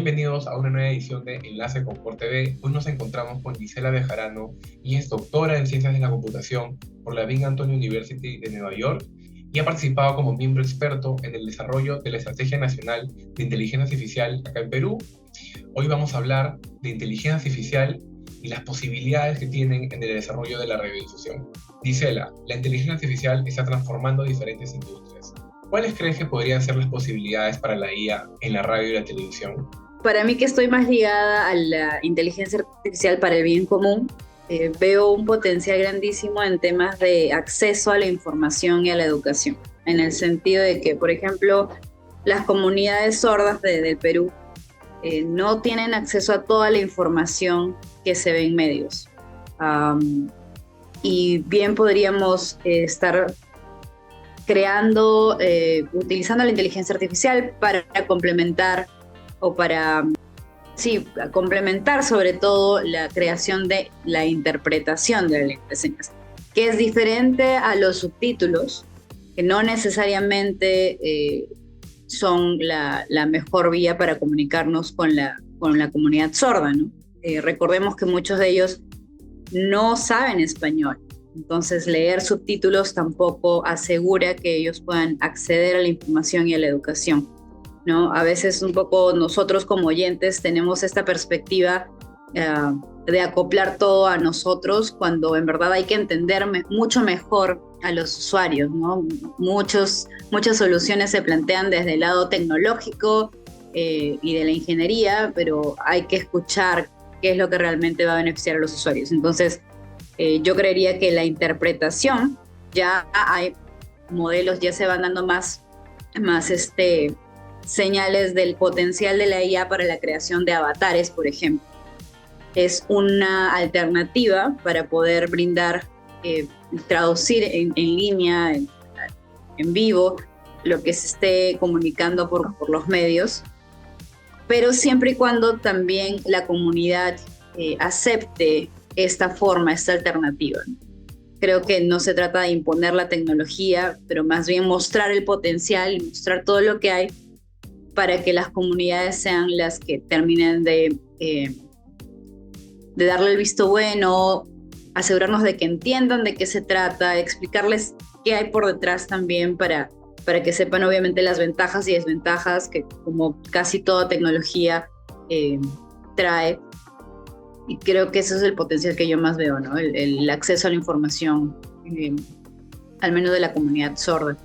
Bienvenidos a una nueva edición de Enlace con Por TV. Hoy nos encontramos con Gisela Bejarano y es doctora en Ciencias de la Computación por la Bing Anthony University de Nueva York y ha participado como miembro experto en el desarrollo de la Estrategia Nacional de Inteligencia Artificial acá en Perú. Hoy vamos a hablar de inteligencia artificial y las posibilidades que tienen en el desarrollo de la radiodifusión. Gisela, la inteligencia artificial está transformando diferentes industrias. ¿Cuáles crees que podrían ser las posibilidades para la IA en la radio y la televisión? Para mí, que estoy más ligada a la inteligencia artificial para el bien común, veo un potencial grandísimo en temas de acceso a la información y a la educación, en el sentido de que, por ejemplo, las comunidades sordas del Perú no tienen acceso a toda la información que se ve en medios. Y bien podríamos estar creando, utilizando la inteligencia artificial para complementar o para, complementar sobre todo la creación de la interpretación de la lengua de señas, que es diferente a los subtítulos, que no necesariamente son la mejor vía para comunicarnos con la comunidad sorda, ¿no? Recordemos que muchos de ellos no saben español. Entonces, leer subtítulos tampoco asegura que ellos puedan acceder a la información y a la educación, ¿no? A veces un poco nosotros como oyentes tenemos esta perspectiva de acoplar todo a nosotros, cuando en verdad hay que entender mucho mejor a los usuarios, ¿no? Muchas soluciones se plantean desde el lado tecnológico y de la ingeniería, pero hay que escuchar qué es lo que realmente va a beneficiar a los usuarios. Entonces, yo creería que la interpretación, ya hay modelos, ya se van dando más señales del potencial de la IA para la creación de avatares, por ejemplo. Es una alternativa para poder brindar, traducir en línea, en vivo, lo que se esté comunicando por los medios, pero siempre y cuando también la comunidad acepte esta forma, esta alternativa. Creo que no se trata de imponer la tecnología, pero más bien mostrar el potencial y mostrar todo lo que hay para que las comunidades sean las que terminen de darle el visto bueno, asegurarnos de que entiendan de qué se trata, explicarles qué hay por detrás también para que sepan obviamente las ventajas y desventajas que, como casi toda tecnología, trae. Y creo que ese es el potencial que yo más veo, ¿no? El acceso a la información, al menos de la comunidad sorda.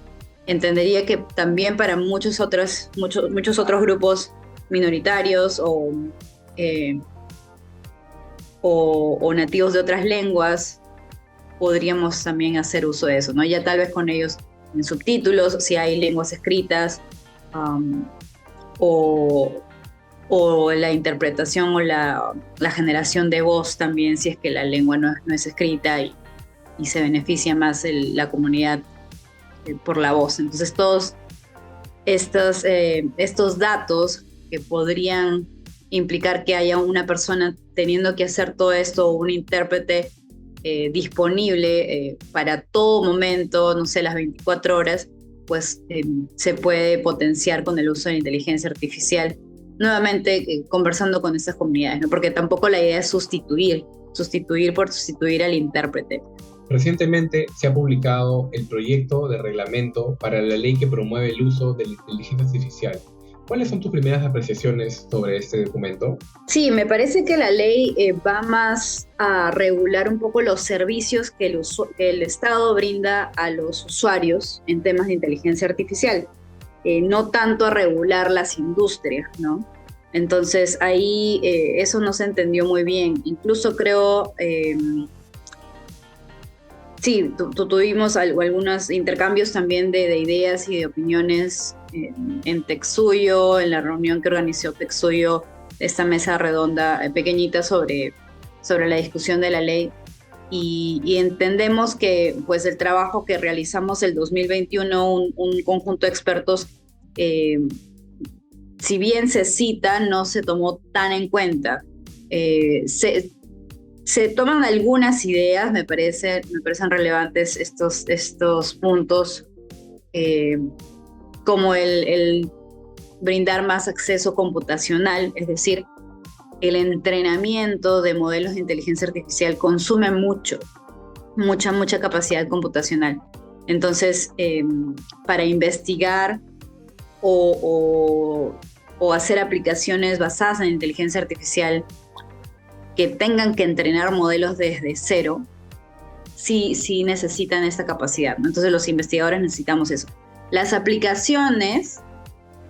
Entendería que también para muchos otros grupos minoritarios o nativos de otras lenguas, podríamos también hacer uso de eso, ¿no? Ya tal vez con ellos en subtítulos, si hay lenguas escritas, o la interpretación o la generación de voz también, si es que la lengua no es escrita y se beneficia más la comunidad por la voz. Entonces, todos estos datos que podrían implicar que haya una persona teniendo que hacer todo esto, o un intérprete disponible para todo momento, no sé, las 24 horas, pues se puede potenciar con el uso de la inteligencia artificial. Nuevamente, conversando con estas comunidades, ¿no? Porque tampoco la idea es sustituir por sustituir al intérprete. Recientemente se ha publicado el proyecto de reglamento para la ley que promueve el uso de la inteligencia artificial. ¿Cuáles son tus primeras apreciaciones sobre este documento? Sí, me parece que la ley va más a regular un poco los servicios que el Estado brinda a los usuarios en temas de inteligencia artificial. No tanto a regular las industrias, ¿no? Entonces ahí eso no se entendió muy bien. Incluso creo, tuvimos algunos intercambios también de ideas y de opiniones en Texuyo, en la reunión que organizó Texuyo, esta mesa redonda pequeñita sobre la discusión de la ley. Y entendemos que, pues, el trabajo que realizamos el 2021, un conjunto de expertos, si bien se cita, no se tomó tan en cuenta. Se toman algunas ideas, me parecen relevantes estos puntos, como el brindar más acceso computacional, es decir, el entrenamiento de modelos de inteligencia artificial consume mucha capacidad computacional. Entonces, para investigar o hacer aplicaciones basadas en inteligencia artificial que tengan que entrenar modelos desde cero, sí necesitan esta capacidad, ¿no? Entonces los investigadores necesitamos eso. Las aplicaciones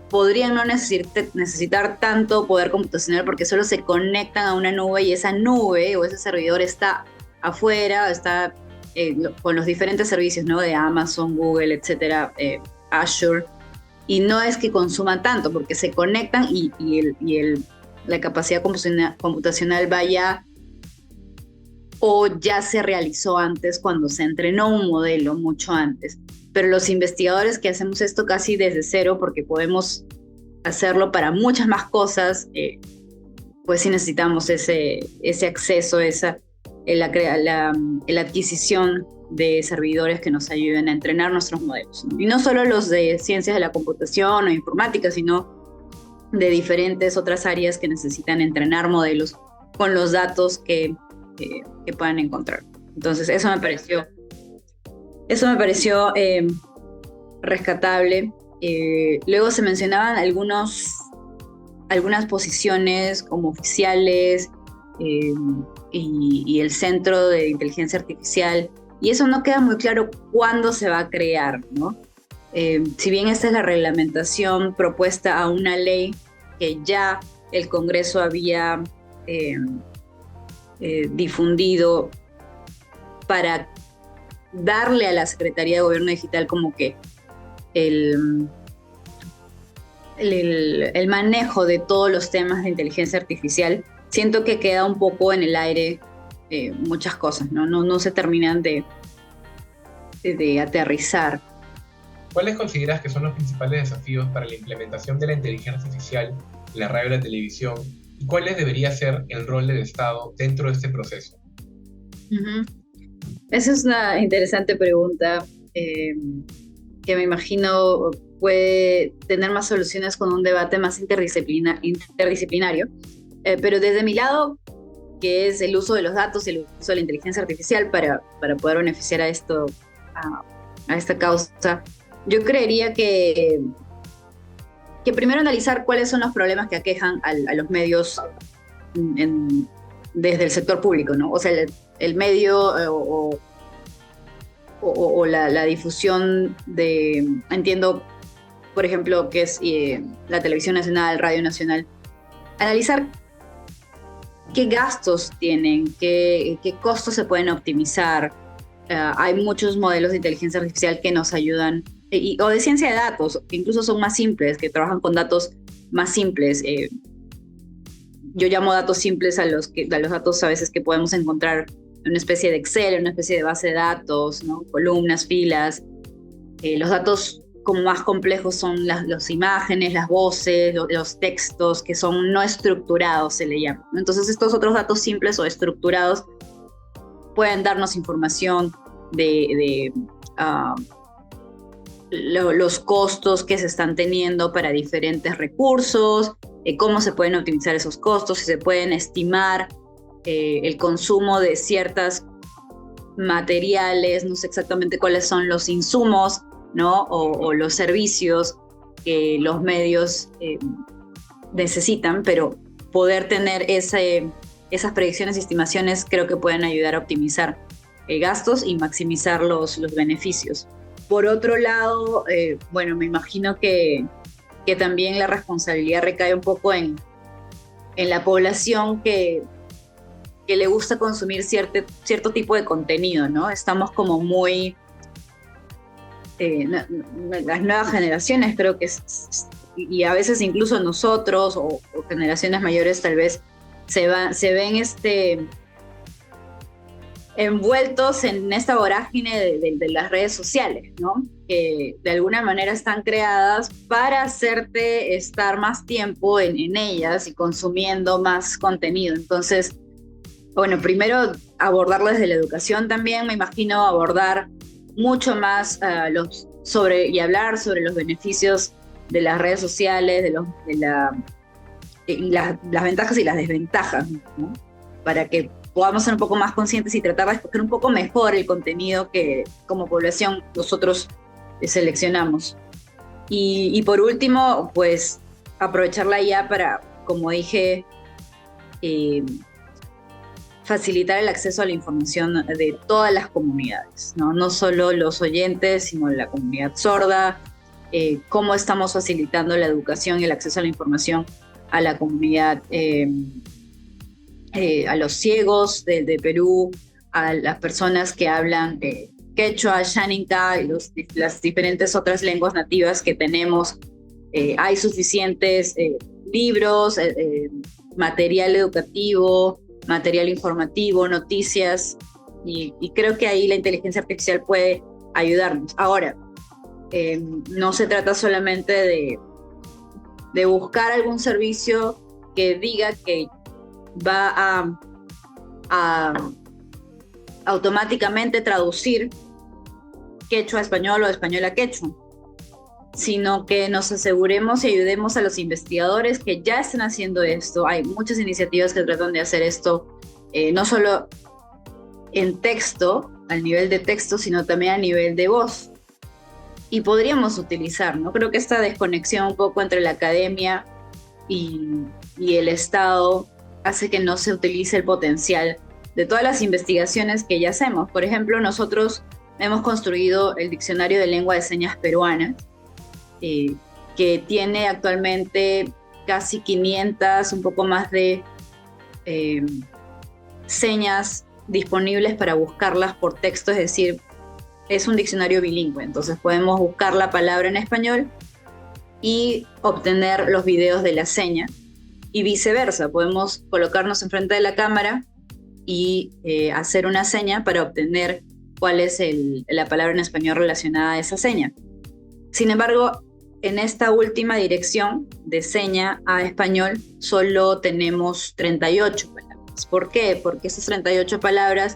podrían no necesitar tanto poder computacional porque solo se conectan a una nube y esa nube o ese servidor está afuera, está con los diferentes servicios, ¿no? De Amazon, Google, etcétera, Azure, y no es que consuman tanto porque se conectan y la capacidad computacional vaya o ya se realizó antes cuando se entrenó un modelo mucho antes. Pero los investigadores que hacemos esto casi desde cero, porque podemos hacerlo para muchas más cosas, pues sí necesitamos ese acceso, la adquisición de servidores que nos ayuden a entrenar nuestros modelos, ¿no? Y no solo los de ciencias de la computación o informática, sino de diferentes otras áreas que necesitan entrenar modelos con los datos que puedan encontrar. Entonces eso me pareció rescatable. Luego se mencionaban algunas posiciones como oficiales y el Centro de Inteligencia Artificial, y eso no queda muy claro cuándo se va a crear, ¿no? Si bien esta es la reglamentación propuesta a una ley que ya el Congreso había difundido para darle a la Secretaría de Gobierno Digital como que el manejo de todos los temas de inteligencia artificial, siento que queda un poco en el aire muchas cosas, ¿no? No se terminan de aterrizar. ¿Cuáles consideras que son los principales desafíos para la implementación de la inteligencia artificial en la radio y la televisión? ¿Y cuáles debería ser el rol del Estado dentro de este proceso? Uh-huh. Esa es una interesante pregunta que me imagino puede tener más soluciones con un debate más interdisciplinario. Pero desde mi lado, que es el uso de los datos y el uso de la inteligencia artificial para poder beneficiar a esta causa, yo creería que primero analizar cuáles son los problemas que aquejan a los medios desde el sector público, ¿no? O sea, el medio o la difusión entiendo, por ejemplo, que es la Televisión Nacional, Radio Nacional, analizar qué gastos tienen, qué costos se pueden optimizar. Hay muchos modelos de inteligencia artificial que nos ayudan, o de ciencia de datos, que incluso son más simples, que trabajan con datos más simples. Yo llamo datos simples a los datos a veces que podemos encontrar en una especie de Excel, en una especie de base de datos, ¿no? Columnas, filas. Los datos como más complejos son las imágenes, las voces, los textos que son no estructurados, se le llama, ¿no? Entonces estos otros datos simples o estructurados pueden darnos información de los costos que se están teniendo para diferentes recursos, cómo se pueden optimizar esos costos, si se pueden estimar el consumo de ciertos materiales, no sé exactamente cuáles son los insumos, ¿no? o los servicios que los medios necesitan, pero poder tener esas predicciones y estimaciones creo que pueden ayudar a optimizar gastos y maximizar los beneficios. Por otro lado, bueno, me imagino que también la responsabilidad recae un poco en la población que le gusta consumir cierto tipo de contenido, ¿no? Estamos como muy... las nuevas generaciones creo que y a veces incluso nosotros o generaciones mayores tal vez se ven envueltos en esta vorágine de las redes sociales, ¿no? Que de alguna manera están creadas para hacerte estar más tiempo en ellas y consumiendo más contenido. Entonces, bueno, primero abordarlo desde la educación también, me imagino abordar mucho más y hablar sobre los beneficios de las redes sociales, y las ventajas y las desventajas, ¿no? Para que podamos ser un poco más conscientes y tratar de escoger un poco mejor el contenido que como población nosotros seleccionamos. Y por último, pues aprovechar la IA para, como dije, facilitar el acceso a la información de todas las comunidades, ¿no? No solo los oyentes, sino la comunidad sorda, cómo estamos facilitando la educación y el acceso a la información a la comunidad, a los ciegos de Perú, a las personas que hablan quechua, xánica y las diferentes otras lenguas nativas que tenemos. Hay suficientes libros, material educativo, material informativo, noticias, y creo que ahí la inteligencia artificial puede ayudarnos. Ahora, no se trata solamente de buscar algún servicio que diga que va a automáticamente traducir quechua a español o español a quechua, sino que nos aseguremos y ayudemos a los investigadores que ya están haciendo esto. Hay muchas iniciativas que tratan de hacer esto, no solo en texto, al nivel de texto, sino también a nivel de voz. Y podríamos utilizar, ¿no? Creo que esta desconexión un poco entre la academia y el Estado hace que no se utilice el potencial de todas las investigaciones que ya hacemos. Por ejemplo, nosotros hemos construido el Diccionario de Lengua de Señas Peruanas, que tiene actualmente casi 500, un poco más de señas disponibles para buscarlas por texto, es decir, es un diccionario bilingüe, entonces podemos buscar la palabra en español y obtener los videos de la seña, y viceversa, podemos colocarnos enfrente de la cámara y hacer una seña para obtener cuál es la palabra en español relacionada a esa seña. Sin embargo, en esta última dirección de seña a español solo tenemos 38 palabras. ¿Por qué? Porque esas 38 palabras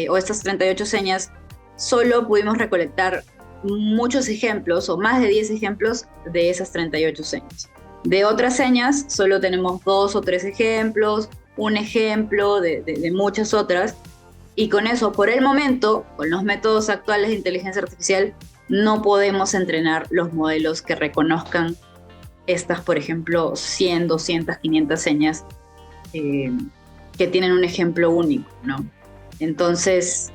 o estas 38 señas solo pudimos recolectar muchos ejemplos o más de 10 ejemplos de esas 38 señas. De otras señas solo tenemos 2 o 3 ejemplos, un ejemplo de muchas otras, y con eso, por el momento, con los métodos actuales de inteligencia artificial, no podemos entrenar los modelos que reconozcan estas, por ejemplo, 100, 200, 500 señas que tienen un ejemplo único, ¿no? Entonces,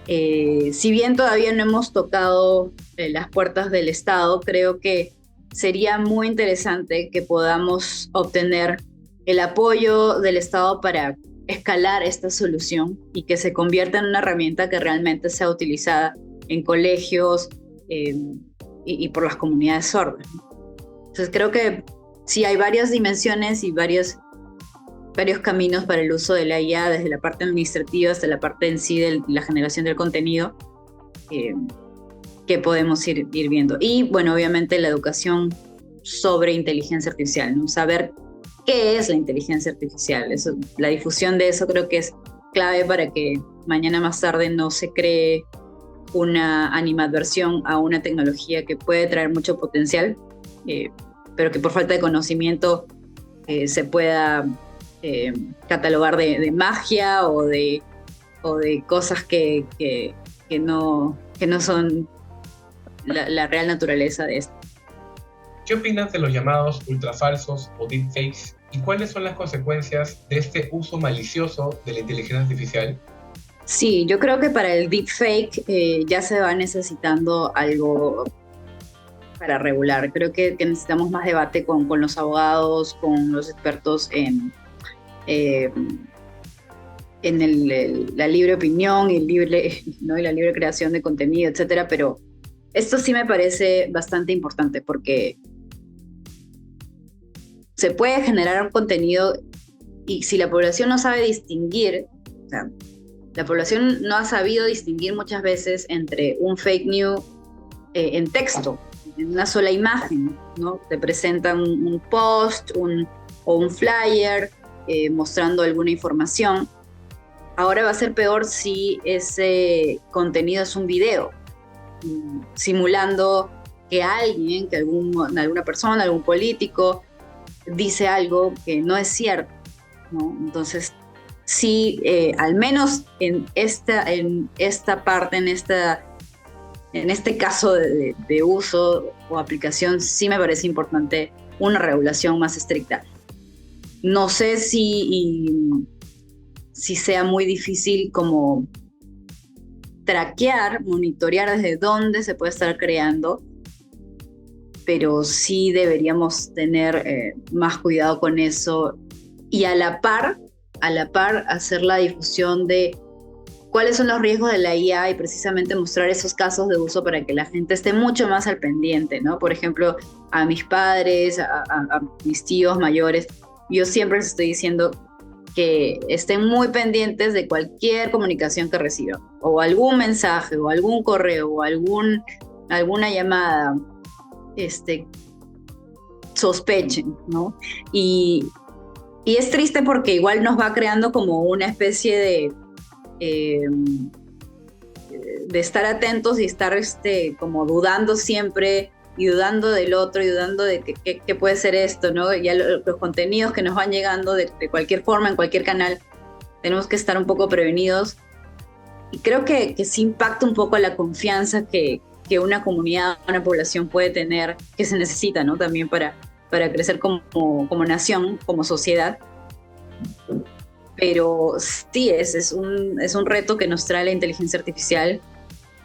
si bien todavía no hemos tocado las puertas del Estado, creo que sería muy interesante que podamos obtener el apoyo del Estado para escalar esta solución y que se convierta en una herramienta que realmente sea utilizada en colegios y por las comunidades sordas. Entonces creo que sí hay varias dimensiones y varios caminos para el uso de la IA, desde la parte administrativa hasta la parte en sí de la generación del contenido, que podemos ir viendo. Y bueno, obviamente la educación sobre inteligencia artificial, ¿no? Saber qué es la inteligencia artificial. Eso, la difusión de eso creo que es clave para que mañana más tarde no se cree una animadversión a una tecnología que puede traer mucho potencial, pero que por falta de conocimiento se pueda catalogar de magia o de cosas que no son la real naturaleza de esto. ¿Qué opinas de los llamados ultrafalsos o deepfakes y cuáles son las consecuencias de este uso malicioso de la inteligencia artificial? Sí, yo creo que para el deepfake ya se va necesitando algo para regular. Creo que necesitamos más debate con los abogados, con los expertos en la libre opinión y la libre creación de contenido, etcétera. Pero esto sí me parece bastante importante porque se puede generar un contenido y si la población no sabe distinguir, o sea, la población no ha sabido distinguir muchas veces entre un fake news en texto, en una sola imagen, ¿no? Te presentan un post o un flyer mostrando alguna información. Ahora va a ser peor si ese contenido es un video, simulando que alguien, alguna persona, algún político dice algo que no es cierto, ¿no? Entonces, sí, al menos en esta parte, en este caso de uso o aplicación, sí me parece importante una regulación más estricta. No sé si sea muy difícil como traquear, monitorear desde dónde se puede estar creando, pero sí deberíamos tener más cuidado con eso y a la par hacer la difusión de cuáles son los riesgos de la IA y precisamente mostrar esos casos de uso para que la gente esté mucho más al pendiente, ¿no? Por ejemplo, a mis padres, a mis tíos mayores, yo siempre les estoy diciendo que estén muy pendientes de cualquier comunicación que reciban, o algún mensaje, o algún correo, o alguna llamada, sospechen, ¿no? Y es triste porque igual nos va creando como una especie de estar atentos y estar como dudando siempre y dudando del otro y dudando de qué puede ser esto, ¿no? Ya los contenidos que nos van llegando de cualquier forma, en cualquier canal, tenemos que estar un poco prevenidos y creo que sí impacta un poco la confianza que una comunidad, una población puede tener, que se necesita, ¿no? También para crecer como nación, como sociedad. Pero sí, es un reto que nos trae la inteligencia artificial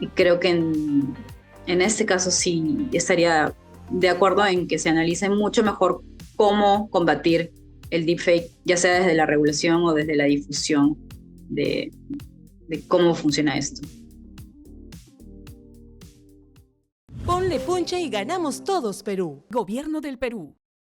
y creo que en este caso sí estaría de acuerdo en que se analice mucho mejor cómo combatir el deepfake, ya sea desde la regulación o desde la difusión de cómo funciona esto. Ponle punche y ganamos todos, Perú. Gobierno del Perú.